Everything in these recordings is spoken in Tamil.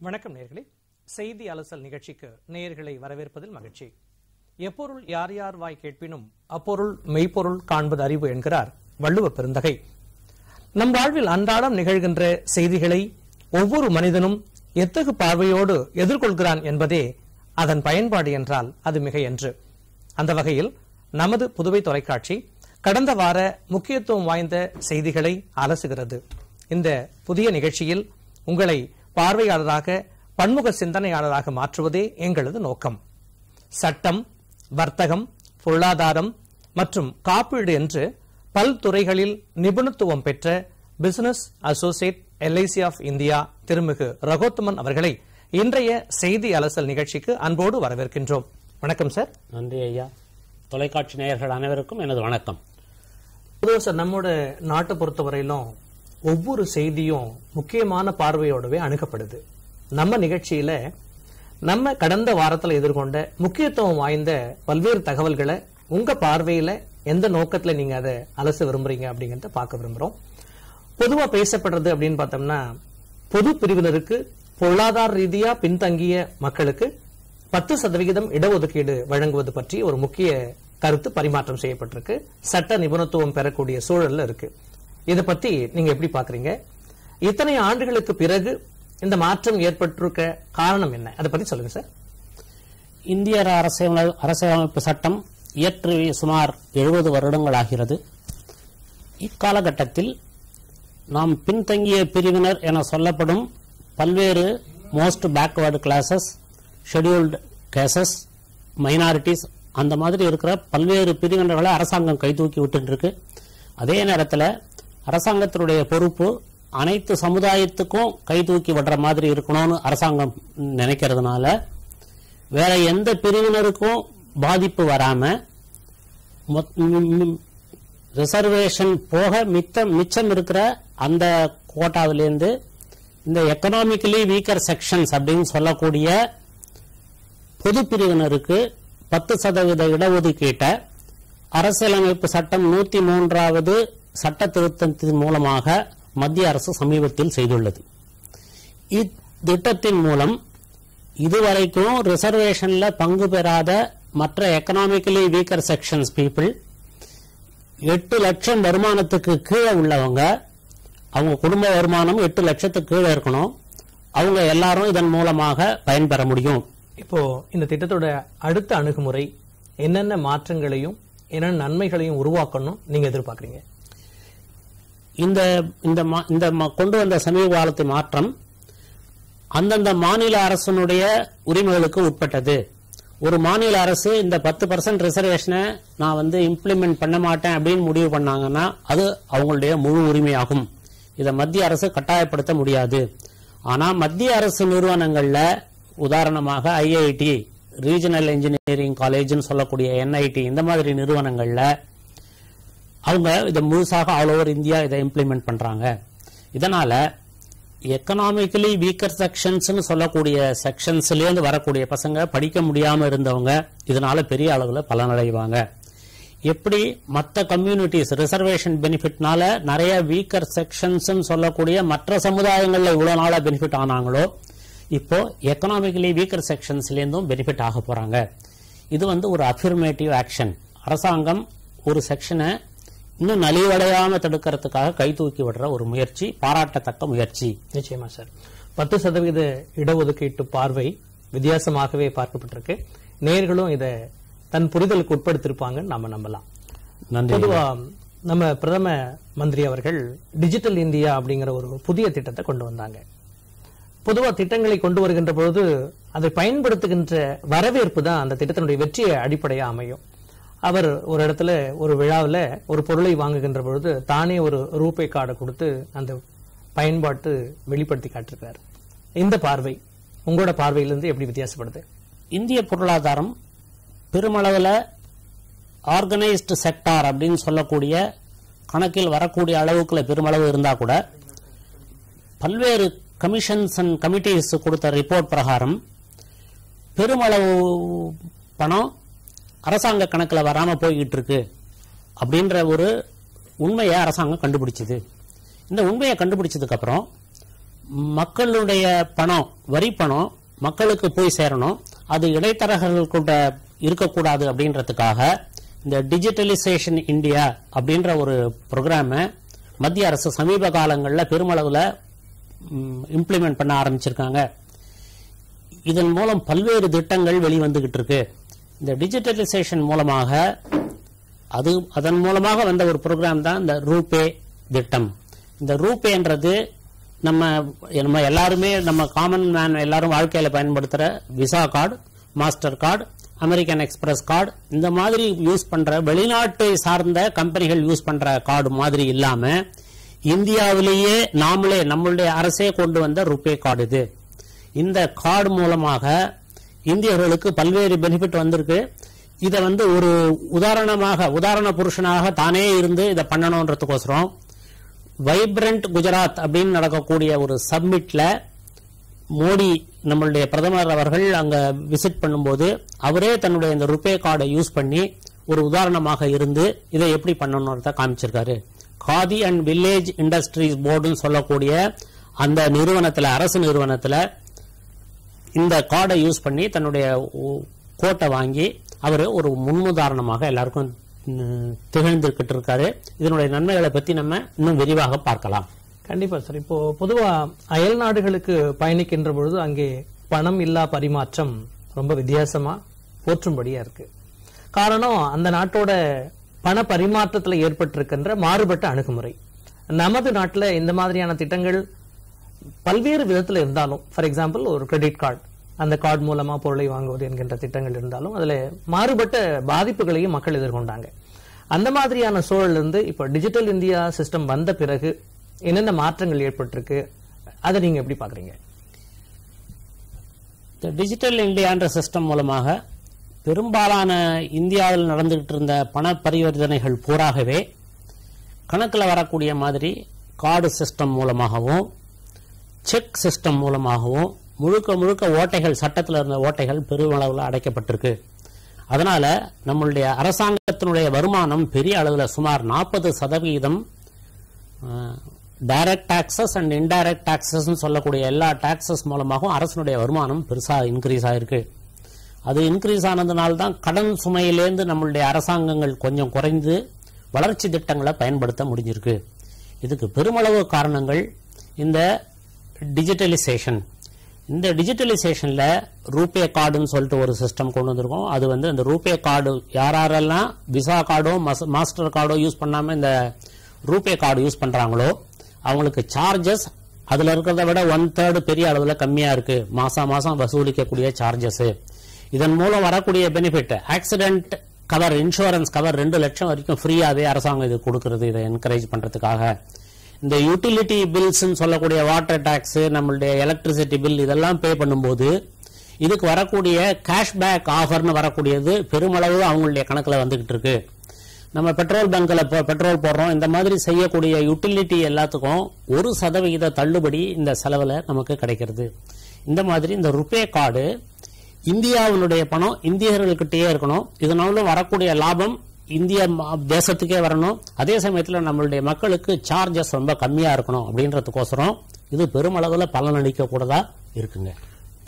வணக்கம் நேயர்களே. செய்தி அலசல் நிகழ்ச்சிக்கு நேயர்களை வரவேற்பதில் மகிழ்ச்சி. எப்பொருள் யார் யார் வாய் கேட்பினும் அப்பொருள் மெய்ப்பொருள் காண்பது அறிவு என்கிறார் வள்ளுவ பெருந்தகை. நம் வாழ்வில் அன்றாடம் நிகழ்கின்ற செய்திகளை ஒவ்வொரு மனிதனும் எத்தகு பார்வையோடு எதிர்கொள்கிறான் என்பதே அதன் பயன்பாடு என்றால் அது மிகையன்று. அந்த வகையில் நமது புதுவை தொலைக்காட்சி கடந்த வார முக்கியத்துவம் வாய்ந்த செய்திகளை அலசுகிறது. இந்த புதிய நிகழ்ச்சியில் உங்களை பார்வையாளராக, பன்முக சிந்தனையாளராக மாற்றுவதே எங்களது நோக்கம். சட்டம், வர்த்தகம், பொருளாதாரம் மற்றும் காப்பீடு என்று பல்துறைகளில் நிபுணத்துவம் பெற்ற business associate LIC of India திருமிகு ரகோத்தமன் அவர்களை இன்றைய செய்தி அலசல் நிகழ்ச்சிக்கு அன்போடு வரவேற்கின்றோம். வணக்கம் சார். நன்றி ஐயா. தொலைக்காட்சி நேயர்கள் அனைவருக்கும் எனது வணக்கம். சார், நம்மோட நாட்டை பொறுத்தவரையிலும் ஒவ்வொரு செய்தியும் முக்கியமான பார்வையோடவே அணுகப்படுது. நம்ம நிகழ்ச்சியில நம்ம கடந்த வாரத்தில் எதிர்கொண்ட முக்கியத்துவம் வாய்ந்த பல்வேறு தகவல்களை உங்க பார்வையில எந்த நோக்கத்துல நீங்க அதை அலச விரும்புறீங்க அப்படிங்கறத பார்க்க விரும்புறோம். பொதுவா பேசப்படுறது அப்படின்னு பார்த்தோம்னா, பொது பிரிவினருக்கு பொருளாதார ரீதியா பின்தங்கிய மக்களுக்கு 10% இடஒதுக்கீடு வழங்குவது பற்றி ஒரு முக்கிய கருத்து பரிமாற்றம் செய்யப்பட்டிருக்கு. சட்ட நிபுணத்துவம் பெறக்கூடிய சூழல்ல இருக்கு. இதை பத்தி நீங்க எப்படி பாக்குறீங்க? இத்தனை ஆண்டுகளுக்கு பிறகு இந்த மாற்றம் ஏற்பட்டிருக்க காரணம் என்ன? அதை பத்தி சொல்லுங்க சார். இந்திய அரசியலமைப்பு சட்டம் இயற்றி சுமார் 70 வருடங்கள் ஆகிறது. இக்காலகட்டத்தில் நாம் பின்தங்கிய பிரிவினர் என சொல்லப்படும் பல்வேறு most backward classes, scheduled cases, minorities, அந்த மாதிரி இருக்கிற பல்வேறு பிரிவினர்களை அரசாங்கம் கைதூக்கி விட்டு இருக்கு. அதே நேரத்தில் அரசாங்கத்தினுடைய பொறுப்பு அனைத்து சமுதாயத்துக்கும் கைதூக்கி விடுற மாதிரி இருக்கணும்னு அரசாங்கம் நினைக்கிறதுனால வேற எந்த பிரிவினருக்கும் பாதிப்பு வராம ரிசர்வேஷன் போக மிச்சம் இருக்கிற அந்த கோட்டாவிலிருந்து இந்த எக்கனாமிக்கலி வீக்கர் செக்ஷன்ஸ் அப்படின்னு சொல்லக்கூடிய பொது பிரிவினருக்கு 10% இடஒதுக்கீட்டை அரசியலமைப்பு சட்டம் 103வது சட்ட திருத்தத்தின் மூலமாக மத்திய அரசு சமீபத்தில் செய்துள்ளது. இத்திட்டத்தின் மூலம் இதுவரைக்கும் ரிசர்வேஷன்ல பங்கு பெறாத மற்ற எக்கனாமிக்கலி வீக்கர் செக்ஷன்ஸ் பீப்புள் 8 லட்சம் வருமானத்துக்கு கீழே உள்ளவங்க, அவங்க குடும்ப வருமானம் 8 லட்சத்துக்கு கீழே இருக்கணும், அவங்க எல்லாரும் இதன் மூலமாக பயன்பெற முடியும். இப்போ இந்த திட்டத்தோட அடுத்த அணுகுமுறை என்னென்ன மாற்றங்களையும் என்னென்ன நன்மைகளையும் உருவாக்கணும் நீங்க எதிர்பார்க்கறீங்க? இந்த கொண்டு வந்த சமீப காலத்து மாற்றம் அந்தந்த மாநில அரசனுடைய உரிமைகளுக்கு உட்பட்டது. ஒரு மாநில அரசு இந்த 10% ரிசர்வேஷனை நான் இம்ப்ளிமெண்ட் பண்ண மாட்டேன் அப்படின்னு முடிவு பண்ணாங்கன்னா அது அவங்களுடைய முழு உரிமையாகும். இதை மத்திய அரசு கட்டாயப்படுத்த முடியாது. ஆனா மத்திய அரசு நிறுவனங்கள்ல உதாரணமாக IIT, ரீஜனல் இன்ஜினியரிங் காலேஜ்னு சொல்லக்கூடிய NIT, இந்த மாதிரி நிறுவனங்கள்ல அவங்க இதை முழுசாக ஆல் ஓவர் இந்தியா இதை இம்ப்ளிமெண்ட் பண்றாங்க. இதனால எக்கனாமிக்கலி வீக்கர் செக்ஷன்ஸ் சொல்லக்கூடிய செக்ஷன்ஸ்லேருந்து வரக்கூடிய பசங்க படிக்க முடியாம இருந்தவங்க இதனால பெரிய அளவுல பலனடைவாங்க. எப்படி மற்ற கம்யூனிட்டிஸ் ரிசர்வேஷன் பெனிஃபிட்னால நிறைய வீக்கர் செக்ஷன்ஸ் சொல்லக்கூடிய மற்ற சமுதாயங்கள்ல இவ்வளவு நாளா பெனிஃபிட் ஆனாங்களோ, இப்போ எக்கனாமிக்கலி வீக்கர் செக்ஷன்ஸ்லேருந்தும் பெனிஃபிட் ஆக போறாங்க. இது ஒரு அஃபர்மேட்டிவ் ஆக்ஷன். அரசாங்கம் ஒரு செக்ஷனை இன்னும் நலிவடையாம தடுக்கிறதுக்காக கை தூக்கி விடுற ஒரு முயற்சி, பாராட்டத்தக்க முயற்சி. நிச்சயமா சார். 10% இடஒதுக்கீட்டு பார்வை வித்தியாசமாகவே பார்க்கப்பட்டிருக்கு. நேயர்களும் இதை தன் புரிதலுக்கு உட்படுத்திருப்பாங்கன்னு நாம நம்பலாம். பொதுவா நம்ம பிரதம மந்திரி அவர்கள் டிஜிட்டல் இந்தியா அப்படிங்கிற ஒரு புதிய திட்டத்தை கொண்டு வந்தாங்க. பொதுவா திட்டங்களை கொண்டு வருகின்ற பொழுது அதை பயன்படுத்துகின்ற வரவேற்பு தான் அந்த திட்டத்தினுடைய வெற்றியை அடிப்படையா அமையும். அவர் ஒரு இடத்துல ஒரு விழாவில் ஒரு பொருளை வாங்குகின்ற பொழுது தானே ஒரு ரூபே கார்டை கொடுத்து அந்த பயன்பாட்டு வெளிப்படுத்தி காட்டிருக்காரு. இந்த பார்வை உங்களோட பார்வையிலிருந்து எப்படி வித்தியாசப்படுது? இந்திய பொருளாதாரம் பெருமளவில் ஆர்கனைஸ்டு செக்டார் அப்படின்னு சொல்லக்கூடிய கணக்கில் வரக்கூடிய அளவுக்குள்ள பெருமளவு இருந்தா கூட பல்வேறு கமிஷன்ஸ் அண்ட் கமிட்டிஸ் கொடுத்த ரிப்போர்ட் பிரகாரம் பெருமளவு பணம் அரசாங்க கணக்கில் வராம போய்கிட்டு இருக்கு அப்படின்ற ஒரு உண்மையை அரசாங்கம் கண்டுபிடிச்சது. இந்த உண்மையை கண்டுபிடிச்சதுக்கு அப்புறம் மக்களுடைய பணம் வரி பணம் மக்களுக்கு போய் சேரணும், அது இடைத்தரகர்கள் கூட இருக்கக்கூடாது அப்படின்றதுக்காக இந்த டிஜிட்டலைசேஷன் இந்தியா அப்படின்ற ஒரு ப்ரோக்ராமை மத்திய அரசு சமீப காலங்களில் பெருமளவில் இம்ப்ளிமெண்ட் பண்ண ஆரம்பிச்சிருக்காங்க. இதன் மூலம் பல்வேறு திட்டங்கள் வெளிவந்துகிட்டு இருக்கு. இந்த டிஜிட்டலைசேஷன் மூலமாக அதன் மூலமாக வந்த ஒரு ப்ரோக்ராம் தான் இந்த ரூபே திட்டம். இந்த ரூபேன்றது நம்ம எல்லாருமே நம்ம காமன் மேன் எல்லாரும் வாழ்க்கையில பயன்படுத்துற visa card, master card, American express card, இந்த மாதிரி யூஸ் பண்ற வெளிநாட்டை சார்ந்த கம்பெனிகள் யூஸ் பண்ற கார்டு மாதிரி இல்லாம இந்தியாவிலேயே நாமளே நம்மளுடைய அரசே கொண்டு வந்த ரூபே கார்டு இது. இந்த கார்டு மூலமாக இந்தியர்களுக்கு பல்வேறு பெனிஃபிட் வந்திருக்கு. இதை ஒரு உதாரண புருஷனாக தானே இருந்து இதை பண்ணணும்ன்றதுக்கோசரம் வைப்ரண்ட் குஜராத் அப்படின்னு நடக்கக்கூடிய ஒரு சப்மிட்ல மோடி நம்மளுடைய பிரதமர் அவர்கள் அங்க விசிட் பண்ணும்போது அவரே தன்னுடைய இந்த ரூபே கார்டை யூஸ் பண்ணி ஒரு உதாரணமாக இருந்து இதை எப்படி பண்ணணும்ன்றத காமிச்சிருக்காரு. காதி அண்ட் வில்லேஜ் இண்டஸ்ட்ரீஸ் போர்டுன்னு சொல்லக்கூடிய அந்த நிறுவனத்துல, அரசு நிறுவனத்துல இந்த கார்டை யூஸ் பண்ணி தன்னுடைய கோட்டை வாங்கி அவர் ஒரு முன்னுதாரணமாக எல்லாருக்கும் திகழ்ந்துகிட்டு இருக்காரு. இதனுடைய நன்மைகளை பத்தி நம்ம இன்னும் விரிவாக பார்க்கலாம். கண்டிப்பா சார். இப்போ பொதுவா அயல் நாடுகளுக்கு பயணிக்கின்ற பொழுது அங்கே பணம் இல்லா பரிமாற்றம் ரொம்ப வித்தியாசமா போற்றும்படியா இருக்கு. காரணம் அந்த நாட்டோட பண பரிமாற்றத்தில் ஏற்பட்டிருக்கின்ற மாறுபட்ட அணுகுமுறை. நமது நாட்டில் இந்த மாதிரியான திட்டங்கள் பல்வேறு விதத்தில் இருந்தாலும், ஃபார் எக்ஸாம்பிள் ஒரு கிரெடிட் கார்டு, அந்த கார்டு மூலமா பொருளை வாங்குவது என்கின்ற திட்டங்கள் இருந்தாலும் அதுல மாறுபட்ட பாதிப்புகளையும் மக்கள் எதிர்கொண்டாங்க. அந்த மாதிரியான சூழல் இருந்து இப்ப டிஜிட்டல் இந்தியா சிஸ்டம் வந்த பிறகு என்னென்ன மாற்றங்கள் ஏற்பட்டிருக்கு, அதை நீங்க எப்படி பாக்குறீங்க? டிஜிட்டல் இந்தியான்ற சிஸ்டம் மூலமாக பெரும்பாலான இந்தியாவில் நடந்துகிட்டு இருந்த பண பரிவர்த்தனைகள் பூராகவே கணக்கில் வரக்கூடிய மாதிரி கார்டு சிஸ்டம் மூலமாகவும் செக் சிஸ்டம் மூலமாகவும் முழுக்க ஓட்டைகள், சட்டத்தில் இருந்த ஓட்டைகள் பெருமளவில் அடைக்கப்பட்டிருக்கு. அதனால நம்மளுடைய அரசாங்கத்தினுடைய வருமானம் பெரிய அளவில் சுமார் 40% direct taxes and indirect taxes சொல்லக்கூடிய எல்லா டாக்ஸஸ் மூலமாகவும் அரசனுடைய வருமானம் பெருசா இன்க்ரீஸ் ஆயிருக்கு. அது இன்க்ரீஸ் ஆனதுனால்தான் கடன் சுமையிலேருந்து நம்மளுடைய அரசாங்கங்கள் கொஞ்சம் குறைந்து வளர்ச்சி திட்டங்களை பயன்படுத்த முடிஞ்சிருக்கு. இதுக்கு பெருமளவு காரணங்கள் இந்த டிஜிட்டலைசேஷன். இந்த டிஜிட்டலைசேஷன்ல ரூபே கார்டுன்னு சொல்லிட்டு ஒரு சிஸ்டம் கொண்டு வந்திருக்கோம். அது அந்த ரூபே கார்டு யாரெல்லாம் விசா கார்டோ மாஸ்டர் கார்டோ யூஸ் பண்ணாம இந்த ரூபே கார்டு யூஸ் பண்றாங்களோ அவங்களுக்கு சார்ஜஸ் அதுல இருக்கிறத விட 1/3 பெரிய அளவுல கம்மியா இருக்கு. மாசம் வசூலிக்கக்கூடிய சார்ஜஸ். இதன் மூலம் வரக்கூடிய benefit, accident cover, insurance cover 2 லட்சம் வரைக்கும் ஃப்ரீயாவே அரசாங்கம் இது கொடுக்கிறது. இதை என்கரேஜ் பண்றதுக்காக இந்த யூட்டிலிட்டி பில்ஸ் சொல்லக்கூடிய வாட்டர் டாக்ஸ், நம்மளுடைய எலக்ட்ரிசிட்டி பில் இதெல்லாம் பே பண்ணும்போது இதுக்கு வரக்கூடிய கேஷ்பேக் ஆஃபர்னு வரக்கூடியது பெருமளவு அவங்களுடைய கணக்குல வந்துகிட்டு இருக்கு. நம்ம பெட்ரோல் பங்க்ல பெட்ரோல் போடுறோம், இந்த மாதிரி செய்யக்கூடிய யூட்டிலிட்டி எல்லாத்துக்கும் 1% தள்ளுபடி இந்த செலவுல நமக்கு கிடைக்கிறது. இந்த மாதிரி இந்த ரூபே கார்டு இந்தியாவினுடைய பணம் இந்தியர்கள்கிட்டயே இருக்கணும். இதனால வரக்கூடிய லாபம் இந்திய தேசத்துக்கே வரணும். அதே சமயத்தில் நம்மளுடைய மக்களுக்கு சார்ஜஸ் ரொம்ப கம்மியா இருக்கணும் அப்படின்றதுக்கோசரம் இது பெருமளவுல பலனளிக்க கூடதா இருக்குங்க.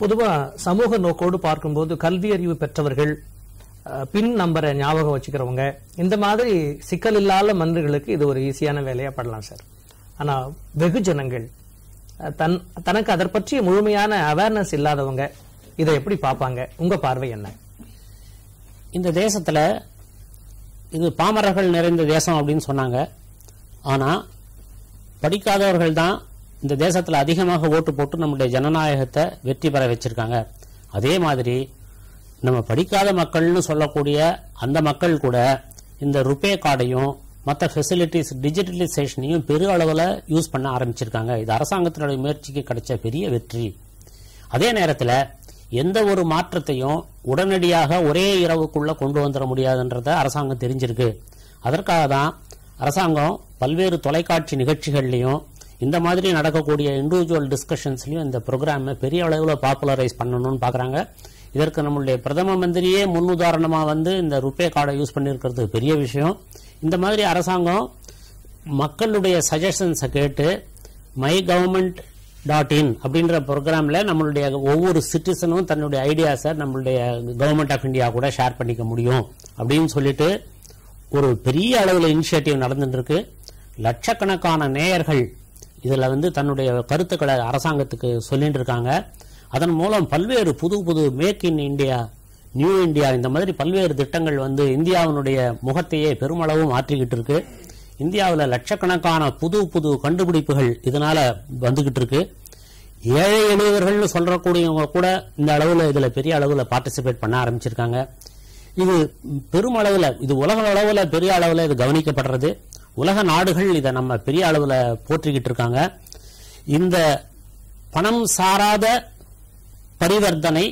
பொதுவா சமூக நோக்கோடு பார்க்கும்போது கல்வி அறிவு பெற்றவர்கள், பின் நம்பரை ஞாபகம் வச்சுக்கிறவங்க, இந்த மாதிரி சிக்கல் இல்லாத மனிதர்களுக்கு இது ஒரு ஈஸியான வேலையா படலாம் சார். ஆனா வெகுஜனங்கள், தனக்கு அதை பற்றிய முழுமையான அவேர்னஸ் இல்லாதவங்க இதை எப்படி பார்ப்பாங்க? உங்க பார்வை என்ன? இந்த தேசத்துல இது பாமரர்கள் நிறைந்த தேசம் அப்படின்னு சொன்னாங்க. ஆனா படிக்காதவர்கள் தான் இந்த தேசத்துல அதிகமாக ஓட்டு போட்டு நம்முடைய ஜனநாயகத்தை வெற்றி பெற வச்சிருக்காங்க. அதே மாதிரி நம்ம படிக்காத மக்கள்னு சொல்லக்கூடிய அந்த மக்கள் கூட இந்த ரூபே கார்டையும் மற்ற ஃபெசிலிட்டிஸ் டிஜிட்டலைசேஷனையும் பெரு அளவில் யூஸ் பண்ண ஆரம்பிச்சிருக்காங்க. இது அரசாங்கத்தினுடைய முயற்சிக்கு கிடைச்ச பெரிய வெற்றி. அதே நேரத்தில் எந்த ஒரு மாற்றத்தையும் உடனடியாக ஒரே இரவுக்குள்ள கொண்டு வந்துட முடியாதுன்றத அரசாங்கம் தெரிஞ்சிருக்கு. அதற்காக தான் அரசாங்கம் பல்வேறு தொலைக்காட்சி நிகழ்ச்சிகள்லையும் இந்த மாதிரி நடக்கக்கூடிய இண்டிவிஜுவல் டிஸ்கஷன்ஸ்லையும் இந்த ப்ரோக்ராமை பெரிய அளவில் பாப்புலரைஸ் பண்ணணும்னு பார்க்குறாங்க. இதற்கு நம்மளுடைய பிரதம மந்திரியே முன்னுதாரணமாக இந்த ரூபே கார்டை யூஸ் பண்ணியிருக்கிறது பெரிய விஷயம். இந்த மாதிரி அரசாங்கம் மக்களுடைய சஜஷன்ஸை கேட்டு மை கவர்மெண்ட் .in அப்படின்ற ப்ரோக்ராம்ல நம்மளுடைய ஒவ்வொரு சிட்டிசனும் தன்னுடைய ஐடியாஸை நம்மளுடைய கவர்மெண்ட் ஆஃப் இந்தியா கூட ஷேர் பண்ணிக்க முடியும் அப்படின்னு சொல்லிட்டு ஒரு பெரிய அளவில் இனிஷியேட்டிவ் நடந்துட்டு இருக்கு. லட்சக்கணக்கான நேயர்கள் இதுல வந்து தன்னுடைய கருத்துக்களை அரசாங்கத்துக்கு சொல்லிட்டு இருக்காங்க. அதன் மூலம் பல்வேறு புது புது make in India, new India, இந்த மாதிரி பல்வேறு திட்டங்கள் வந்து இந்தியாவினுடைய முகத்தையே பெருமளவு மாற்றிக்கிட்டு இருக்கு. இந்தியாவில் லட்சக்கணக்கான புது புது கண்டுபிடிப்புகள் இதனால வந்துகிட்டு இருக்கு. ஏழை எளியவர்கள் சொல்றக்கூடியவங்க கூட இந்த அளவுல இதுல பெரிய அளவுல பார்ட்டிசிபேட் பண்ண ஆரம்பிச்சிருக்காங்க. இது பெருமளவுல, இது உலக அளவுல பெரிய அளவுல இது கவனிக்கப்படுறது. உலக நாடுகள் இதை நம்ம பெரிய அளவுல போற்றிக்கிட்டு இருக்காங்க. இந்த பணம் சாராத பரிவர்த்தனை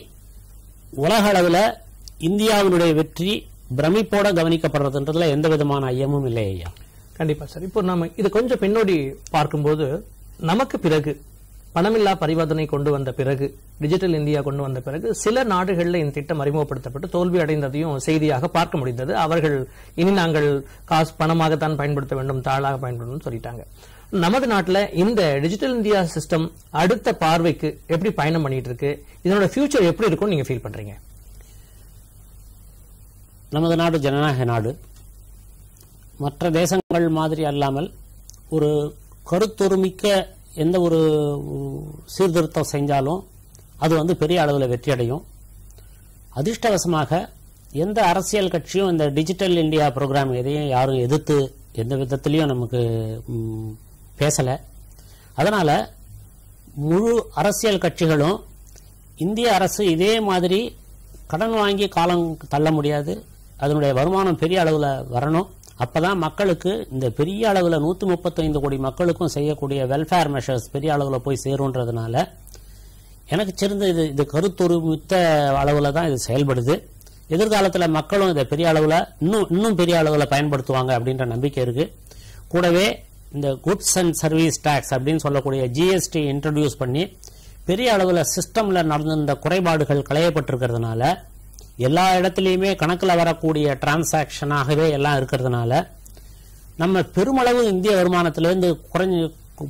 உலக அளவுல இந்தியாவினுடைய வெற்றி பிரமிப்போட கவனிக்கப்படுறதுன்றதுல எந்த விதமான ஐயமும் இல்லை ஐயா. கண்டிப்பா சார். இப்போ நம்ம இது கொஞ்சம் பின்னோடி பார்க்கும்போது, நமக்கு பிறகு பணமில்லா பரிவர்த்தனை கொண்டு வந்த பிறகு, டிஜிட்டல் இந்தியா கொண்டு வந்த பிறகு சில நாடுகளில் இந்த திட்டம் அறிமுகப்படுத்தப்பட்டு தோல்வி அடைந்ததையும் செய்தியாக பார்க்க முடிந்தது. அவர்கள் இனி நாங்கள் காசு பணமாகத்தான் பயன்படுத்த வேண்டும், தாளாக பயன்படுத்தணும் சொல்லிட்டாங்க. நமது நாட்டில் இந்த டிஜிட்டல் இந்தியா சிஸ்டம் அடுத்த பார்வைக்கு எப்படி பயணம் பண்ணிட்டு இருக்கு, இதனோட ஃபியூச்சர் எப்படி இருக்கும் நீங்க ஃபீல் பண்றீங்க? நமது நாடு ஜனநாயக நாடு. மற்ற தேசங்கள் மாதிரி அல்லாமல் ஒரு கருத்தொருமிக்க எந்த ஒரு சீர்திருத்தம் செஞ்சாலும் அது வந்து பெரிய அளவில் வெற்றி அடையும். அதிர்ஷ்டவசமாக எந்த அரசியல் கட்சியும் இந்த டிஜிட்டல் இந்தியா ப்ரோக்ராம் எதையும் யாரும் எதிர்த்து எந்த விதத்திலையும் நமக்கு பேசலை. அதனால முழு அரசியல் கட்சிகளும் இந்திய அரசு இதே மாதிரி கடன் வாங்கி காலம் தள்ள முடியாது, அதனுடைய வருமானம் பெரிய அளவில் வரணும். அப்பதான் மக்களுக்கு இந்த பெரிய அளவில் 135 கோடி மக்களுக்கும் செய்யக்கூடிய வெல்ஃபேர் மெஷர்ஸ் பெரிய அளவில் போய் சேரும்ன்றதுனால எனக்கு சிறந்த இது கருத்தொருமித்த அளவில் தான் இது செயல்படுது. எதிர்காலத்தில் மக்களும் இதை பெரிய அளவில் இன்னும் பெரிய அளவில் பயன்படுத்துவாங்க அப்படின்ற நம்பிக்கை இருக்கு. கூடவே இந்த குட்ஸ் அண்ட் சர்வீஸ் டாக்ஸ் அப்படின்னு சொல்லக்கூடிய ஜிஎஸ்டி இன்ட்ரடியூஸ் பண்ணி பெரிய அளவில் சிஸ்டம்ல நடந்த குறைபாடுகள் களையப்பட்டிருக்கிறதுனால எல்லா இடத்துலையுமே கணக்கில் வரக்கூடிய டிரான்சாக்ஷனாகவே எல்லாம் இருக்கிறதுனால நம்ம பெருமளவு இந்திய வருமானத்திலிருந்து குறைஞ்சு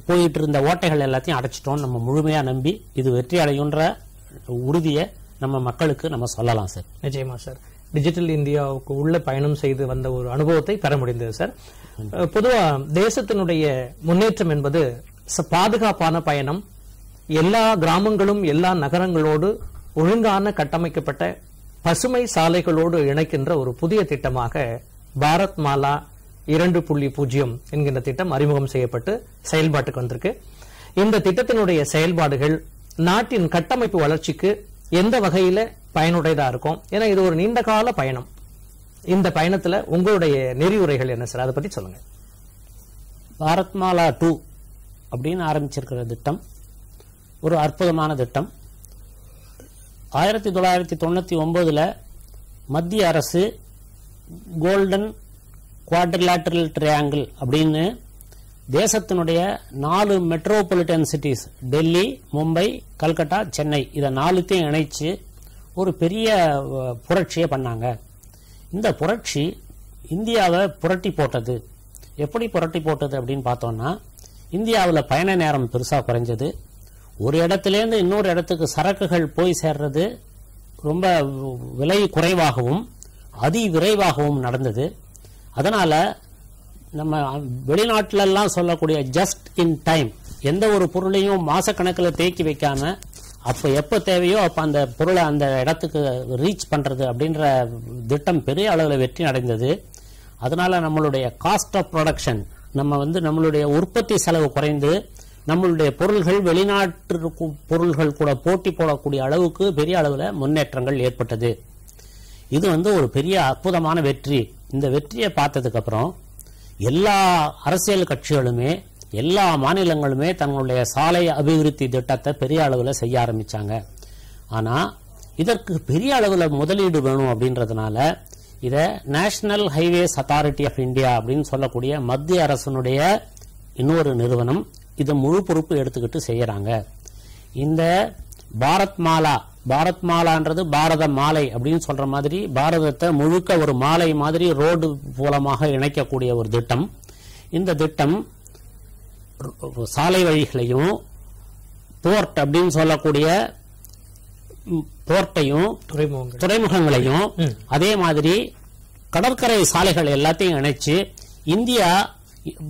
போயிட்டு இருந்த ஓட்டைகள் எல்லாத்தையும் அடைச்சிட்டோம். நம்ம முழுமையா நம்பி இது வெற்றி அடையுன்ற உறுதியை நம்ம மக்களுக்கு நம்ம சொல்லலாம் சார். நிச்சயமா சார். டிஜிட்டல் இந்தியாவுக்கு உள்ள பயணம் செய்து வந்த ஒரு அனுபவத்தை பெற முடிந்தது சார். பொதுவா தேசத்தினுடைய முன்னேற்றம் என்பது பாதுகாப்பான பயணம், எல்லா கிராமங்களும் எல்லா நகரங்களோடு ஒழுங்கான கட்டமைக்கப்பட்ட பசுமை சாலைகளோடு இணைக்கின்ற ஒரு புதிய திட்டமாக பாரத் மாலா 2.0 என்கின்ற திட்டம் அறிமுகம் செய்யப்பட்டு செயல்பாட்டுக்கு வந்திருக்கு. இந்த திட்டத்தினுடைய செயல்பாடுகள் நாட்டின் கட்டமைப்பு வளர்ச்சிக்கு எந்த வகையில பயனுடையதா இருக்கும்? ஏன்னா இது ஒரு நீண்ட கால பயணம். இந்த பயணத்துல உங்களுடைய நெறியுரைகள் என்ன சார், அதை பத்தி சொல்லுங்க. பாரத் மாலா 2 அப்படின்னு ஆரம்பிச்சிருக்கிற திட்டம் ஒரு அற்புதமான திட்டம். 1999 மத்திய அரசு கோல்டன் குவாட்ரிலேட்டரல் ட்ரையாங்கிள் அப்படின்னு தேசத்தினுடைய 4 மெட்ரோபாலிட்டன் சிட்டிஸ், டெல்லி, மும்பை, கல்கட்டா, சென்னை, இதை 4த்தையும் இணைச்சு ஒரு பெரிய புரட்சியை பண்ணாங்க. இந்த புரட்சி இந்தியாவை புரட்டி போட்டது. எப்படி புரட்டி போட்டது அப்படின்னு பார்த்தோம்னா, இந்தியாவில் பயண நேரம் பெருசா குறைஞ்சது. ஒரு இடத்திலேருந்து இன்னொரு இடத்துக்கு சரக்குகள் போய் சேர்றது ரொம்ப விலை குறைவாகவும் அதி விரைவாகவும் நடந்தது. அதனால நம்ம வெளிநாட்டிலெல்லாம் சொல்லக்கூடிய ஜஸ்ட் இன் டைம், எந்த ஒரு பொருளையும் மாசக்கணக்கில் தேக்கி வைக்காம அப்ப எப்ப தேவையோ அப்ப அந்த பொருளை அந்த இடத்துக்கு ரீச் பண்றது அப்படின்ற திட்டம் பெரிய அளவில் வெற்றி அடைந்தது. அதனால நம்மளுடைய காஸ்ட் ஆஃப் ப்ரொடக்ஷன், நம்மளுடைய உற்பத்தி செலவு குறைந்து நம்மளுடைய பொருள்கள் வெளிநாட்டு பொருள்கள் கூட போட்டி போடக்கூடிய அளவுக்கு பெரிய அளவில் முன்னேற்றங்கள் ஏற்பட்டது. இது ஒரு பெரிய அற்புதமான வெற்றி. இந்த வெற்றியை பார்த்ததுக்கு அப்புறம் எல்லா அரசியல் கட்சிகளுமே எல்லா மாநிலங்களுமே தங்களுடைய சாலை அபிவிருத்தி திட்டத்தை பெரிய அளவில் செய்ய ஆரம்பிச்சாங்க. ஆனா இதற்கு பெரிய அளவில் முதலீடு வேணும் அப்படின்றதுனால இதை national highways authority of India அப்படின்னு சொல்லக்கூடிய மத்திய அரசனுடைய இன்னொரு நிறுவனம் இதை முழு பொறுப்பு எடுத்துக்கிட்டு செய்யறாங்க. இந்த பாரத் மாலான்றது பாரத மாலை அப்படின்னு சொல்ற மாதிரி பாரதத்தை முழுக்க ஒரு மாலை மாதிரி ரோடு மூலமாக இணைக்கக்கூடிய ஒரு திட்டம். இந்த திட்டம் சாலை வழிகளையும் போர்ட் அப்படின்னு சொல்லக்கூடிய போர்ட்டையும் துறைமுகங்களையும் அதே மாதிரி கடற்கரை சாலைகள் எல்லாத்தையும் இணைச்சு இந்தியா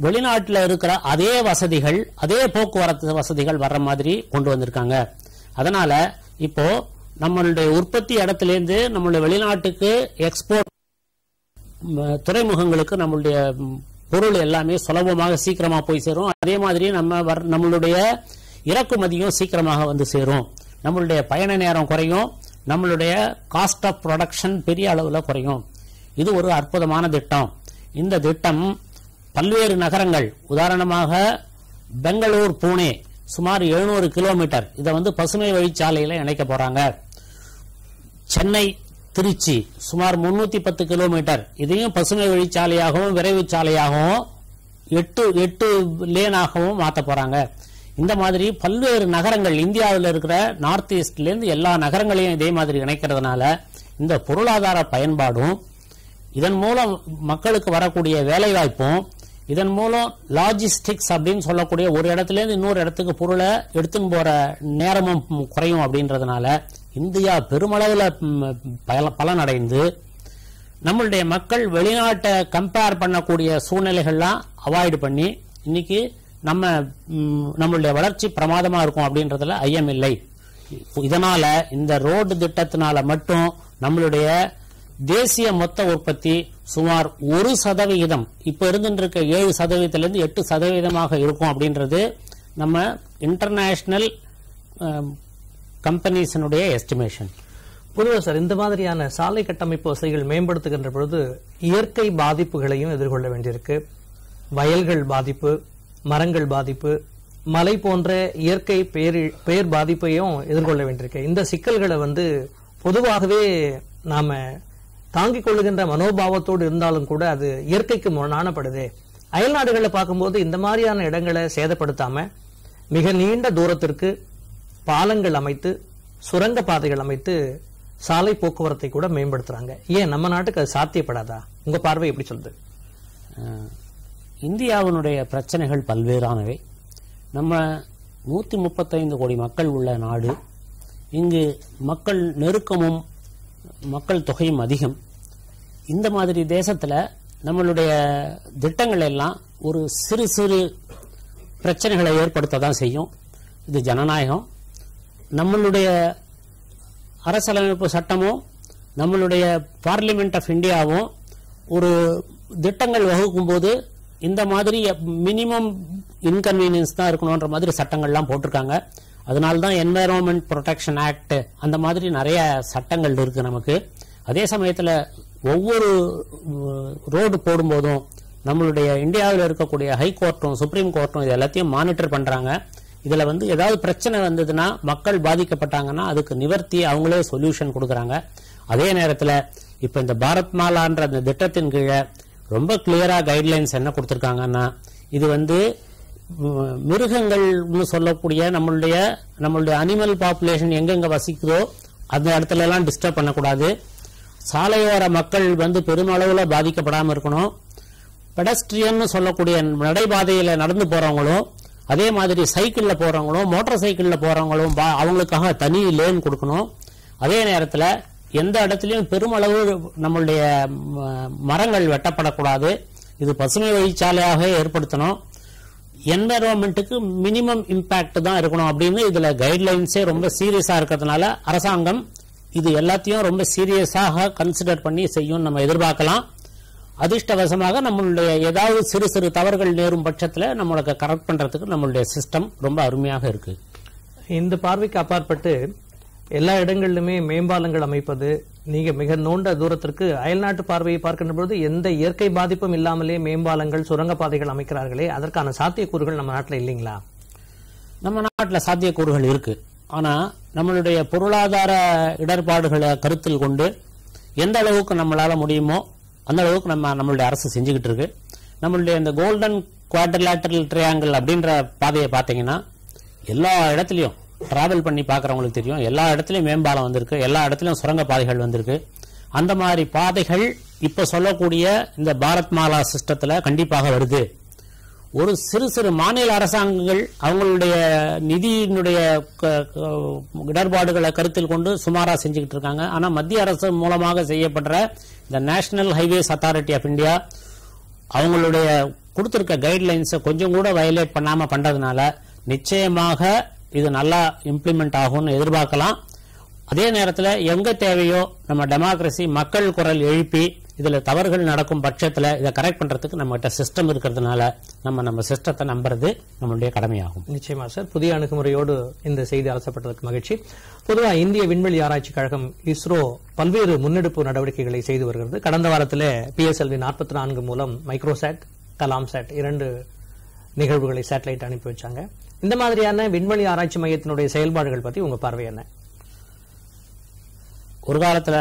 வெளிநாட்டில் இருக்கிற அதே வசதிகள், அதே போக்குவரத்து வசதிகள் வர்ற மாதிரி கொண்டு வந்திருக்காங்க. அதனால இப்போ நம்மளுடைய உற்பத்தி இடத்திலிருந்து நம்மளுடைய வெளிநாட்டுக்கு எக்ஸ்போர்ட் துறைமுகங்களுக்கு நம்மளுடைய பொருள் எல்லாமே சுலபமாக சீக்கிரமா போய் சேரும். அதே மாதிரி நம்மளுடைய இறக்குமதியும் சீக்கிரமாக வந்து சேரும். நம்மளுடைய பயண நேரம் குறையும், நம்மளுடைய காஸ்ட் ஆஃப் ப்ரொடக்ஷன் பெரிய அளவில் குறையும். இது ஒரு அற்புதமான திட்டம். இந்த திட்டம் பல்வேறு நகரங்கள், உதாரணமாக பெங்களூர் புனே சுமார் 700 கிலோமீட்டர், இதை வந்து பசுமை வழிச்சாலையில இணைக்க போறாங்க. சென்னை திருச்சி சுமார் 310 கிலோமீட்டர், இதையும் பசுமை வழிச்சாலையாகவும் விரைவு சாலையாகவும் 8 லேனாகவும் மாற்ற போறாங்க. இந்த மாதிரி பல்வேறு நகரங்கள் இந்தியாவில் இருக்கிற நார்த் ஈஸ்ட்ல இருந்து எல்லா நகரங்களையும் இதே மாதிரி இணைக்கிறதுனால இந்த பொருளாதார பயன்பாடும், இதன் மூலம் மக்களுக்கு வரக்கூடிய வேலை வாய்ப்பும், இதன் மூலம் லாஜிஸ்டிக்ஸ் அப்படின்னு சொல்லக்கூடிய ஒரு இடத்துல இருந்து இன்னொரு இடத்துக்கு பொருளை எடுத்துன்னு போற நேரமும் குறையும். அப்படின்றதுனால இந்தியா பெருமளவில் பலனடைந்து நம்மளுடைய மக்கள் வெளிநாட்டை கம்பேர் பண்ணக்கூடிய சூழ்நிலைகள்லாம் அவாய்டு பண்ணி இன்னைக்கு நம்மளுடைய வளர்ச்சி பிரமாதமா இருக்கும் அப்படின்றதுல ஐயமில்லை. இதனால இந்த ரோடு திட்டத்தினால மட்டும் நம்மளுடைய தேசிய மொத்த உற்பத்தி சுமார் 1% இப்ப இருந்துருக்க 7%லிருந்து 8% இருக்கும் அப்படின்றது நம்ம இன்டர்நேஷனல் கம்பெனிஸினுடைய எஸ்டிமேஷன். பொதுவாக சார், இந்த மாதிரியான சாலை கட்டமைப்பு வசதிகள் மேம்படுத்துகின்ற பொழுது இயற்கை பாதிப்புகளையும் எதிர்கொள்ள வேண்டியிருக்கு. வயல்கள் பாதிப்பு, மரங்கள் பாதிப்பு, மலை போன்ற இயற்கை பேர் பாதிப்பையும் எதிர்கொள்ள வேண்டியிருக்கு. இந்த சிக்கல்களை வந்து பொதுவாகவே நாம தாங்கிக் கொள்ளுகின்ற மனோபாவத்தோடு இருந்தாலும் கூட அது இயற்கைக்கு முரணானப்படுது. அயல் நாடுகளில் பார்க்கும்போது இந்த மாதிரியான இடங்களை சேதப்படுத்தாம மிக நீண்ட தூரத்திற்கு பாலங்கள் அமைத்து, சுரங்க பாதைகள் அமைத்து சாலை போக்குவரத்தை கூட மேம்படுத்துறாங்க. ஏன் நம்ம நாட்டுக்கு அது சாத்தியப்படாதா? உங்க பார்வை எப்படி சொல்லுது? இந்தியாவினுடைய பிரச்சனைகள் பல்வேறானவை. நம்ம 135 கோடி மக்கள் உள்ள நாடு. இங்கு மக்கள் நெருக்கமும் மக்கள் தொகையும் அதிகம். இந்த மாதிரி தேசத்துல நம்மளுடைய திட்டங்கள் எல்லாம் ஒரு சிறு சிறு பிரச்சனைகளை ஏற்படுத்ததான் செய்யும். இது ஜனநாயகம். நம்மளுடைய அரசியலமைப்பு சட்டமும் நம்மளுடைய பார்லிமெண்ட் ஆஃப் இந்தியாவும் ஒரு திட்டங்கள் வகுக்கும் போது இந்த மாதிரி மினிமம் இன்கன்வீனியன்ஸ் தான் இருக்கணும்ன்ற மாதிரி சட்டங்கள்லாம் போட்டிருக்காங்க. அதனால்தான் என்வைரன்மெண்ட் ப்ரொடெக்ஷன் ஆக்ட் அந்த மாதிரி நிறைய சட்டங்கள் இருக்கு நமக்கு. அதே சமயத்தில் ஒவ்வொரு ரோடு போடும்போதும் நம்மளுடைய இந்தியாவில் இருக்கக்கூடிய ஹை கோர்ட்டும் சுப்ரீம் கோர்ட்டும் இது எல்லாத்தையும் மானிட்டர் பண்றாங்க. இதுல வந்து ஏதாவது பிரச்சனை வந்ததுன்னா, மக்கள் பாதிக்கப்பட்டாங்கன்னா அதுக்கு நிவர்த்தி அவங்களே சொல்யூஷன் கொடுக்கறாங்க. அதே நேரத்தில் இப்ப இந்த பாரத் மாலான்ற அந்த திட்டத்தின் கீழே ரொம்ப கிளியரா கைட்லைன்ஸ் என்ன கொடுத்திருக்காங்கன்னா, இது வந்து மிருகங்கள் சொல்லக்கூடிய நம்மளுடைய அனிமல் பாப்புலேஷன் எங்கெங்க வசிக்குதோ அந்த இடத்துல எல்லாம் டிஸ்டர்ப் பண்ணக்கூடாது. சாலையோர மக்கள் வந்து பெருமளவுல பாதிக்கப்படாம இருக்கணும். பெடஸ்ட்ரியன் சொல்லக்கூடிய நடைபாதையில நடந்து போறவங்களும், அதே மாதிரி சைக்கிள்ல போறவங்களும், மோட்டார் சைக்கிள்ல போறவங்களும் அவங்களுக்காக தனி லேன் கொடுக்கணும். அதே நேரத்தில் எந்த இடத்துலயும் பெருமளவு நம்மளுடைய மரங்கள் வெட்டப்படக்கூடாது. இது பசுமை வழிச்சாலையாக ஏற்படுத்தணும். என்வைரன்மெண்ட்டுக்கு மினிமம் இம்பாக்ட் தான் இருக்கணும் அப்படின்னு இதுல கைட்லைன்ஸே ரொம்ப சீரியஸா இருக்கிறதுனால அரசாங்கம் இது எல்லாத்தையும் ரொம்ப சீரியஸாக கன்சிடர் பண்ணி செய்யும் நம்ம எதிர்பார்க்கலாம். அதிர்ஷ்டவசமாக நம்மளுடைய ஏதாவது சிறு சிறு தவறுகள் நேரும் பட்சத்தில் நம்மளுக்கு கரெக்ட் பண்றதுக்கு நம்மளுடைய சிஸ்டம் ரொம்ப அருமையாக இருக்கு. இந்த பார்வைக்கு அப்பாற்பட்டு எல்லா இடங்களிலுமே மேம்பாலங்கள் அமைப்பது, நீங்க மிக நீண்ட தூரத்திற்கு அயல்நாட்டு பார்வையை பார்க்கின்ற பொழுது எந்த இயற்கை பாதிப்பும் இல்லாமலே மேம்பாலங்கள் சுரங்கப்பாதைகள் அமைக்கிறார்களே, அதற்கான சாத்தியக்கூறுகள் நம்ம நாட்டில் இல்லைங்களா? நம்ம நாட்டில் சாத்தியக்கூறுகள் இருக்கு. ஆனா நம்மளுடைய பொருளாதார இடர்பாடுகளை கருத்தில் கொண்டு எந்த அளவுக்கு நம்மளால முடியுமோ அந்த அளவுக்கு நம்மளுடைய அரசு செஞ்சுக்கிட்டு இருக்கு. நம்மளுடைய இந்த கோல்டன் குவாட்ரிலேட்டரல் ட்ரையாங்கிள் அப்படின்ற பாதையை பார்த்தீங்கன்னா எல்லா இடத்துலையும் டிராவல் பண்ணி பார்க்கறவங்களுக்கு தெரியும். எல்லா இடத்துலயும் மேம்பாலம் வந்திருக்கு, எல்லா இடத்துலயும் சுரங்க பாதைகள் வந்திருக்கு. அந்த மாதிரி பாதைகள் இப்ப சொல்லக்கூடிய இந்த பாரத் மாலா சிஸ்டத்துல கண்டிப்பாக வருது. ஒரு சிறு சிறு மாநில அரசாங்கங்கள் அவங்களுடைய நிதியினுடைய இடர்பாடுகளை கருத்தில் கொண்டு சுமாரா செஞ்சுக்கிட்டு இருக்காங்க. ஆனா மத்திய அரசு மூலமாக செய்யப்படுற இந்த national highways authority of India அவங்களுடைய கொடுத்திருக்க கைட்லைன்ஸை கொஞ்சம் கூட வயலேட் பண்ணாம பண்றதுனால நிச்சயமாக இது நல்லா இம்ப்ளிமெண்ட் ஆகும்னு எதிர்பார்க்கலாம். அதே நேரத்தில் எங்க தேவையோ நம்ம டெமோக்ரசி மக்கள் குரல் எழுப்பி இதுல தவறுகள் நடக்கும் பட்சத்தில் இதை கரெக்ட் பண்றதுக்கு நம்மகிட்ட சிஸ்டம் இருக்கிறதுனால நம்ம சிஸ்டத்தை நம்புறது நம்மளுடைய கடமையாகும். நிச்சயமா சார், புதிய அணுகுமுறையோடு இந்த செய்தி அலசப்பட்டதற்கு மகிழ்ச்சி. பொதுவாக இந்திய விண்வெளி ஆராய்ச்சி கழகம் இஸ்ரோ பல்வேறு முன்னெடுப்பு நடவடிக்கைகளை செய்து வருகிறது. கடந்த வாரத்தில் PSLV 44 மூலம் மைக்ரோசாட், கலாம்சாட் 2 நிகழ்வுகளை சேட்டலைட் அனுப்பி வச்சாங்க. இந்த மாதிரியான விண்வெளி ஆராய்ச்சி மையத்தினுடைய செயல்பாடுகள் பத்தி உங்க பார்வை என்ன? ஒரு காலத்துல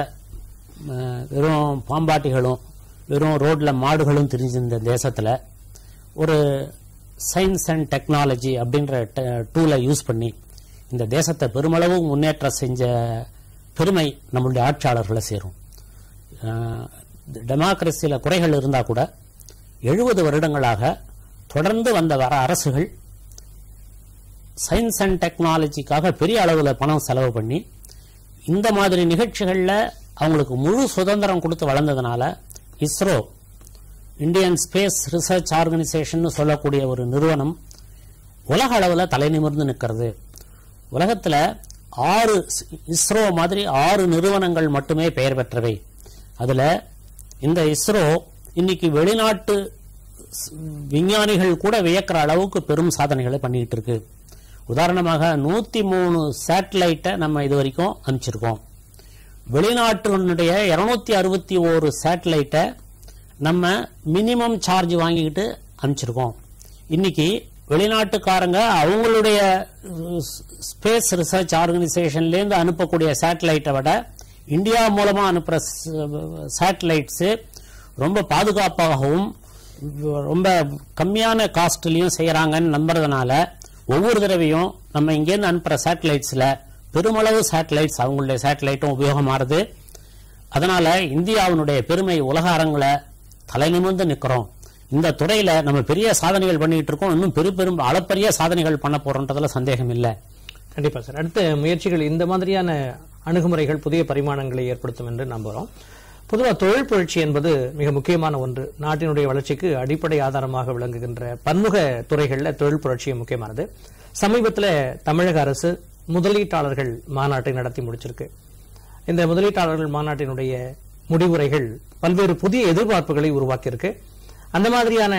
வெறும் பாம்பாட்டிகளும் வெறும் ரோட்ல மாடுகளும் தெரிஞ்சிருந்த தேசத்துல ஒரு சயின்ஸ் அண்ட் டெக்னாலஜி அப்படின்ற டூலை யூஸ் பண்ணி இந்த தேசத்தை பெருமளவு முன்னேற்றம் செஞ்ச பெருமை நம்மளுடைய ஆட்சியாளர்களை சேரும். டெமோக்ரஸியில குறைகள் இருந்தா கூட 70 வருடங்களாக தொடர்ந்து வர அரசுகள் சயின்ஸ் அண்ட் டெக்னாலஜிக்காக பெரிய அளவில் பணம் செலவு பண்ணி இந்த மாதிரி நிகழ்ச்சிகள்ல அவங்களுக்கு முழு சுதந்திரம் கொடுத்து வளர்ந்ததுனால ISRO Indian Space Research Organisation சொல்லக்கூடிய ஒரு நிறுவனம் உலக அளவில் தலை நிமிர்ந்து நிற்கிறது. உலகத்தில் 6 இஸ்ரோ மாதிரி 6 நிறுவனங்கள் மட்டுமே பெயர் பெற்றவை. அதுல இந்த இஸ்ரோ இன்னைக்கு வெளிநாட்டு விஞ்ஞானிகள் கூட வியக்கிற அளவுக்கு பெரும் சாதனைகளை பண்ணிட்டு இருக்கு. உதாரணமாக 103 சேட்டலைட்டை நம்ம இது வரைக்கும் அனுப்பிச்சிருக்கோம். வெளிநாட்டினுடைய 261 சேட்டலைட்டை நம்ம மினிமம் சார்ஜ் வாங்கிக்கிட்டு அனுப்பிச்சிருக்கோம். இன்னைக்கு வெளிநாட்டுக்காரங்க அவங்களுடைய ஸ்பேஸ் ரிசர்ச் ஆர்கனைசேஷன்லேருந்து அனுப்பக்கூடிய சேட்டலைட்டை விட இந்தியா மூலமா அனுப்புற சேட்டலைட்ஸ் ரொம்ப பாதுகாப்பாகவும் ரொம்ப கம்மியான காஸ்ட்லயும் செய்யறாங்கன்னு நம்புறதுனால ஒவ்வொரு தடவையும் நம்ம இங்கேருந்து அனுப்புற சேட்டலைட்ஸ்ல பெருமளவு சேட்டலைட்ஸ் அவங்களுடைய சேட்டலைட்டும் உபயோகமாறுது. அதனால இந்தியாவினுடைய பெருமை உலக அரங்குல தலை நிமிர்ந்து நிற்கிறோம். இந்த துறையில நம்ம பெரிய சாதனைகள் பண்ணிட்டு இருக்கோம். இன்னும் பெரும் அளப்பரிய சாதனைகள் பண்ண போறோன்றதுல சந்தேகம் இல்லை. கண்டிப்பா சார், அடுத்த முயற்சிகள் இந்த மாதிரியான அணுகுமுறைகள் புதிய பரிமாணங்களை ஏற்படுத்தும் என்று நம்புகிறோம். பொதுவாக தொழில் புரட்சி என்பது மிக முக்கியமான ஒன்று. நாட்டினுடைய வளர்ச்சிக்கு அடிப்படை ஆதாரமாக விளங்குகின்ற பன்முக துறைகளில் தொழில் புரட்சி முக்கியமானது. சமீபத்தில் தமிழக அரசு முதலீட்டாளர்கள் மாநாட்டை நடத்தி முடிச்சிருக்கு. இந்த முதலீட்டாளர்கள் மாநாட்டினுடைய முடிவுரைகள் பல்வேறு புதிய எதிர்பார்ப்புகளை உருவாக்கியிருக்கு. அந்த மாதிரியான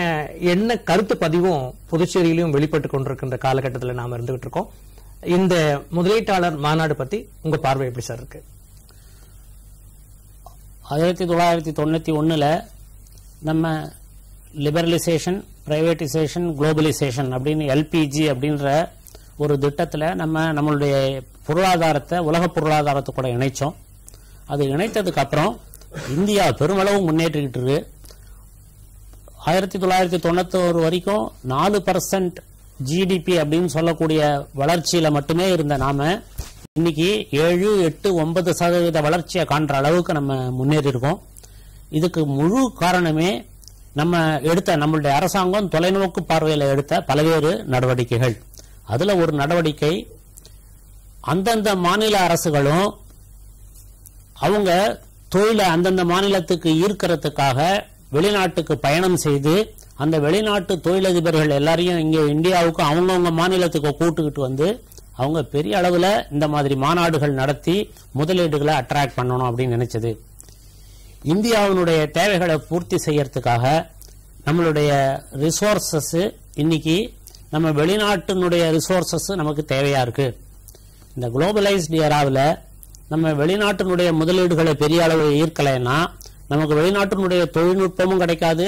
என்ன கருத்து பதிவும் புதுச்சேரியிலும் வெளிப்பட்டுக் கொண்டிருக்கின்ற காலகட்டத்தில் நாம் இருந்துகிட்டு இருக்கோம். இந்த முதலீட்டாளர் மாநாடு பத்தி உங்க பார்வை எப்படி சார் இருக்கு? 1991 நம்ம லிபரலைசேஷன், பிரைவேட்டைசேஷன், குளோபலைசேஷன் அப்படின்னு LPG அப்படின்ற ஒரு திட்டத்தில் நம்மளுடைய பொருளாதாரத்தை உலக பொருளாதாரத்தை கூட இணைச்சோம். அது இணைத்ததுக்கு அப்புறம் இந்தியா பெருமளவு முன்னேற்றிக்கிட்டு இருக்கு. 1991 வரைக்கும் 4% GDP அப்படின்னு சொல்லக்கூடிய வளர்ச்சியில மட்டுமே இருந்த நாம இன்னைக்கு 7, 8, 9% வளர்ச்சியை காண்ற அளவுக்கு நம்ம முன்னேறி இருக்கோம். இதுக்கு முழு காரணமே நம்மளுடைய அரசாங்கம் தொலைநோக்கு பார்வையில் எடுத்த பல்வேறு நடவடிக்கைகள். அதுல ஒரு நடவடிக்கை, அந்தந்த மாநில அரசுகளும் அவங்க தொழிலை அந்தந்த மாநிலத்துக்கு ஈர்க்கிறதுக்காக வெளிநாட்டுக்கு பயணம் செய்து அந்த வெளிநாட்டு தொழிலதிபர்கள் எல்லாரையும் இங்க இந்தியாவுக்கு அவங்கவுங்க மாநிலத்துக்கு கூட்டுக்கிட்டு வந்து அவங்க பெரிய அளவுல இந்த மாதிரி மாநாடுகள் நடத்தி முதலீடுகளை அட்ராக்ட் பண்ணணும் அப்படின்னு நினைச்சது. இந்தியாவினுடைய தேவைகளை பூர்த்தி செய்யறதுக்காக நம்மளுடைய ரிசோர்சஸ் இன்னைக்கு நம்ம வெளிநாட்டினுடைய ரிசோர்சஸ் நமக்கு தேவையா இருக்கு. இந்த குளோபலைஸ்டு ஏராவில் நம்ம வெளிநாட்டினுடைய முதலீடுகளை பெரிய அளவில் ஈர்க்கலைன்னா நமக்கு வெளிநாட்டினுடைய தொழில்நுட்பமும் கிடைக்காது.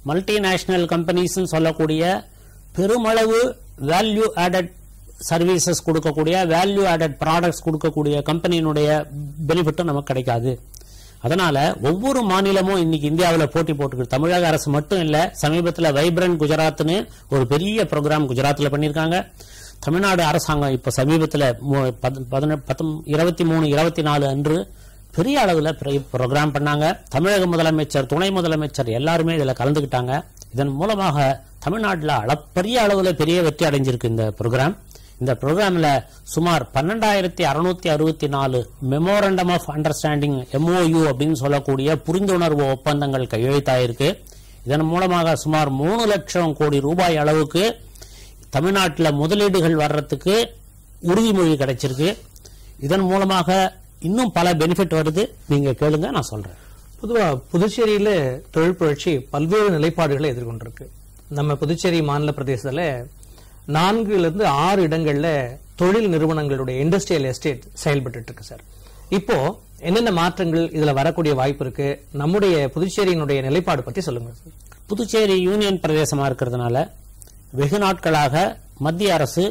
மல்டிநேஷனல் கம்பெனிஸ் சொல்லக்கூடிய பெருமளவு வேல்யூ ஆடட் சர்வீசஸ் கொடுக்கக்கூடிய, வேல்யூ ஆடட் ப்ராடக்ட்ஸ் கொடுக்கக்கூடிய கம்பெனியினுடைய பெனிஃபிட்டும் நமக்கு கிடைக்காது. அதனால ஒவ்வொரு மாநிலமும் இன்னைக்கு இந்தியாவில் போட்டி போட்டுக்கிட்டு, தமிழக அரசு மட்டும் இல்ல, சமீபத்தில் வைப்ரண்ட் குஜராத்னு ஒரு பெரிய ப்ரோக்ராம் குஜராத்தில் பண்ணியிருக்காங்க. தமிழ்நாடு அரசாங்கம் இப்ப சமீபத்தில் 23, 24 அன்று பெரிய அளவில் ப்ரோக்ராம் பண்ணாங்க. தமிழக முதலமைச்சர், துணை முதலமைச்சர் எல்லாருமே இதில் கலந்துக்கிட்டாங்க. இதன் மூலமாக தமிழ்நாட்டில் அளப்பரிய அளவில் பெரிய வெற்றி அடைஞ்சிருக்கு இந்த ப்ரோக்ராம். இந்த ப்ரோக்ராம்ல சுமார் 12,664 மெமோரண்டம் ஆஃப் அண்டர்ஸ்டாண்டிங் MOU அப்படின்னு சொல்லக்கூடிய புரிந்துணர்வு ஒப்பந்தங்கள் கையெழுத்தாயிருக்கு. இதன் மூலமாக சுமார் 3 லட்சம் கோடி ரூபாய் அளவுக்கு தமிழ்நாட்டில் முதலீடுகள் வர்றதுக்கு உறுதிமொழி கிடைச்சிருக்கு. இதன் மூலமாக இன்னும் பல பெனிஃபிட் வருது. நீங்க கேளுங்க, நான் சொல்றேன். பொதுவா புதுச்சேரியில தொழில் புரட்சி பல்வேறு நிலைப்பாடுகளை எதிர்கொண்டிருக்கு. நம்ம புதுச்சேரி மாநில பிரதேசத்துல 4-6 இடங்கள்ல தொழில் நிறுவனங்களுடைய இண்டஸ்ட்ரியல் எஸ்டேட் செயல்பட்டு இருக்கு சார். இப்போ என்னென்ன மாற்றங்கள் இதுல வரக்கூடிய வாய்ப்பு இருக்கு? நம்முடைய புதுச்சேரியினுடைய நிலைப்பாடு பத்தி சொல்லுங்க சார். புதுச்சேரி யூனியன் பிரதேசமா இருக்கிறதுனால வெகு நாட்களாக மத்திய அரசு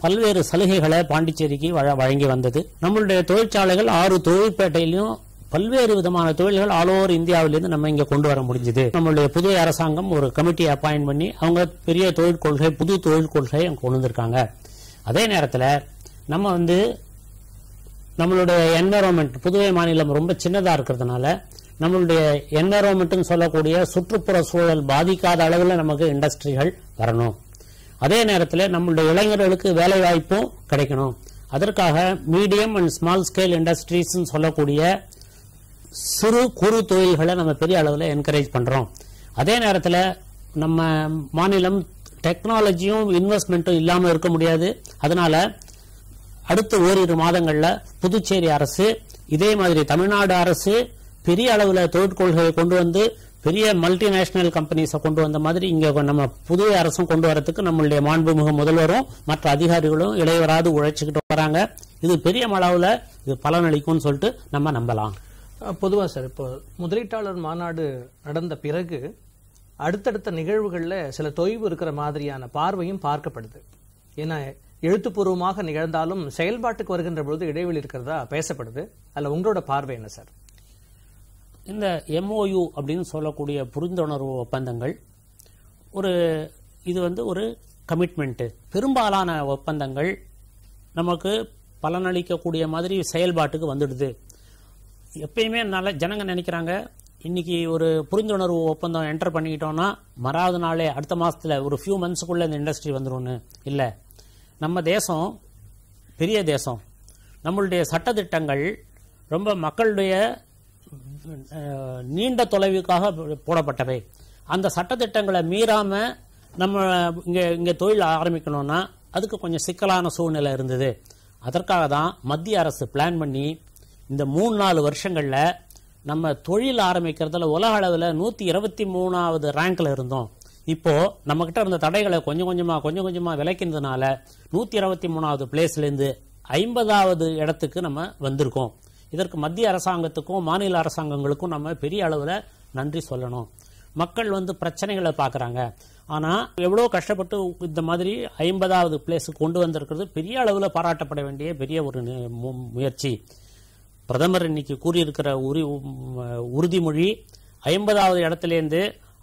பல்வேறு சலுகைகளை பாண்டிச்சேரிக்கு வழங்கி வந்தது. நம்மளுடைய தொழிற்சாலைகள் 6 தொழிற்பேட்டையிலும் பல்வேறு விதமான தொழில்கள் ஆல் ஓவர் இந்தியாவிலிருந்து நம்ம இங்க கொண்டு வர முடிஞ்சது. நம்மளுடைய புதிய அரசாங்கம் ஒரு கமிட்டி அப்பாயிண்ட் பண்ணி அவங்க பெரிய தொழில் கொள்கை, புது தொழில் கொள்கையை கொண்டு வந்திருக்காங்க. அதே நேரத்தில் நம்ம நம்மளுடைய என்விரான்மெண்ட், புதுவை மாநிலம் ரொம்ப சின்னதா இருக்கிறதுனால நம்மளுடைய என்விரான்மெண்ட் சொல்லக்கூடிய சுற்றுப்புற சூழல் பாதிக்காத அளவில் நமக்கு இண்டஸ்ட்ரிகள் வரணும். அதே நேரத்தில் நம்மளுடைய இளைஞர்களுக்கு வேலை வாய்ப்பும் கிடைக்கணும். அதற்காக medium and small scale industries சொல்லக்கூடிய சிறு குறு தொழில்களை நம்ம பெரிய அளவில் என்கரேஜ் பண்றோம். அதே நேரத்தில் நம்ம மாநிலம் டெக்னாலஜியும் இன்வெஸ்ட்மெண்ட்டும் இல்லாமல் இருக்க முடியாது. அதனால அடுத்த ஓரிரு மாதங்கள்ல புதுச்சேரி அரசு இதே மாதிரி தமிழ்நாடு அரசு பெரிய அளவில் தொழிற்கொள்கையை கொண்டு வந்து பெரிய மல்டிநேஷனல் கம்பெனிஸை கொண்டு வந்த மாதிரி இங்க நம்ம புதுவை அரசும் கொண்டு வரதுக்கு நம்மளுடைய மாண்புமிகு முதல்வரும் மற்ற அதிகாரிகளும் இடைவராது உழைச்சுக்கிட்டு வராங்க. இது பெரிய அளவில் இது பலனளிக்கும்னு சொல்லிட்டு நம்ம நம்பலாம். பொதுவா சார், இப்போ முதலீட்டாளர் மாநாடு நடந்த பிறகு அடுத்தடுத்த நிகழ்வுகள்ல சில தொய்வு இருக்கிற மாதிரியான பார்வையும் பார்க்கப்படுது. ஏன்னா எழுத்துப்பூர்வமாக நிகழ்ந்தாலும் செயல்பாட்டுக்கு வருகின்ற பொழுது இடைவெளி இருக்கிறதா பேசப்படுது. அதுல உங்களோட பார்வை என்ன சார்? இந்த MOU அப்படின்னு சொல்லக்கூடிய புரிந்துணர்வு ஒப்பந்தங்கள் இது ஒரு கமிட்மெண்ட். பெரும்பாலான ஒப்பந்தங்கள் நமக்கு பலனளிக்கக்கூடிய மாதிரி செயல்பாட்டுக்கு வந்துடுது. எப்பயுமே நல்ல ஜனங்க நினைக்கிறாங்க, இன்னைக்கு ஒரு புரிந்துணர்வு ஒப்பந்தம் என்டர் பண்ணிக்கிட்டோம்னா மறாவது நாளே அடுத்த மாசத்துல ஒரு ஃபியூ மந்த்ஸுக்குள்ள இந்த இண்டஸ்ட்ரி வந்துடும். இல்லை, நம்ம தேசம் பெரிய தேசம். நம்மளுடைய சட்டத்திட்டங்கள் ரொம்ப மக்களுடைய நீண்ட தொலைவுக்காக போடப்பட்டவை. அந்த சட்டத்திட்டங்களை மீறாம நம்ம இங்க தொழில் ஆரம்பிக்கணும்னா அதுக்கு கொஞ்சம் சிக்கலான சூழ்நிலை இருந்தது. அதற்காக தான் மத்திய அரசு பிளான் பண்ணி இந்த 3-4 வருஷங்கள்ல நம்ம தொழில் ஆரம்பிக்கிறதுல உலக அளவில் 123வது ரேங்க்ல இருந்தோம். இப்போ நம்ம கிட்ட இருந்த தடைகளை கொஞ்சம் கொஞ்சமா விலக்கினதுனால 123வது பிளேஸ்ல இருந்து 50வது இடத்துக்கு நம்ம வந்திருக்கோம். இதற்கு மத்திய அரசாங்கத்துக்கும் மாநில அரசாங்கங்களுக்கும் நம்ம பெரிய அளவில் நன்றி சொல்லணும். மக்கள் பிரச்சனைகளை பார்க்கறாங்க. ஆனா எவ்வளவு கஷ்டப்பட்டு இந்த மாதிரி 50வது பிளேஸுக்கு கொண்டு வந்திருக்கிறது பெரிய அளவில் பாராட்டப்பட வேண்டிய பெரிய ஒரு முயற்சி. பிரதமர் இன்னைக்கு கூறியிருக்கிற உறுதிமொழி 50வது இடத்திலேருந்து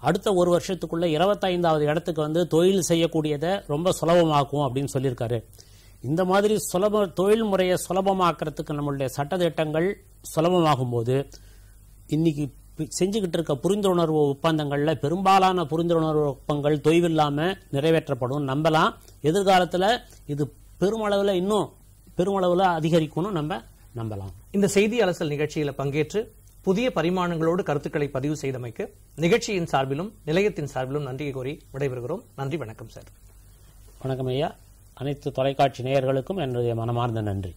அடுத்த ஒரு வருஷத்துக்குள்ள 25வது இடத்துக்கு தொழில் செய்யக்கூடியதை ரொம்ப சுலபமாக்கும் அப்படின்னு சொல்லியிருக்காரு. இந்த மாதிரி தொழில் முறையை சுலபமாக்குறதுக்கு நம்மளுடைய சட்டத்திட்டங்கள் சுலபமாகும் போது இன்னைக்கு செஞ்சுக்கிட்டு இருக்க புரிந்துணர்வு ஒப்பந்தங்கள்ல பெரும்பாலான புரிந்துணர்வு ஒப்பந்தங்கள் தொய்வில்லாம நிறைவேற்றப்படும் நம்பலாம். எதிர்காலத்தில் இது இன்னும் பெருமளவுல அதிகரிக்கும்னு நம்ம நம்பலாம். இந்த செய்தி அலசல் நிகழ்ச்சியில பங்கேற்று புதிய பரிமாணங்களோடு கருத்துக்களை பதிவு செய்தமைக்கு நிகழ்ச்சியின் சார்பிலும் நிலையத்தின் சார்பிலும் நன்றியை கோரி விடைபெறுகிறோம். நன்றி, வணக்கம் சார். வணக்கம் ஐயா. அனைத்து தொலைக்காட்சி நேயர்களுக்கும் என்னுடைய மனமார்ந்த நன்றி.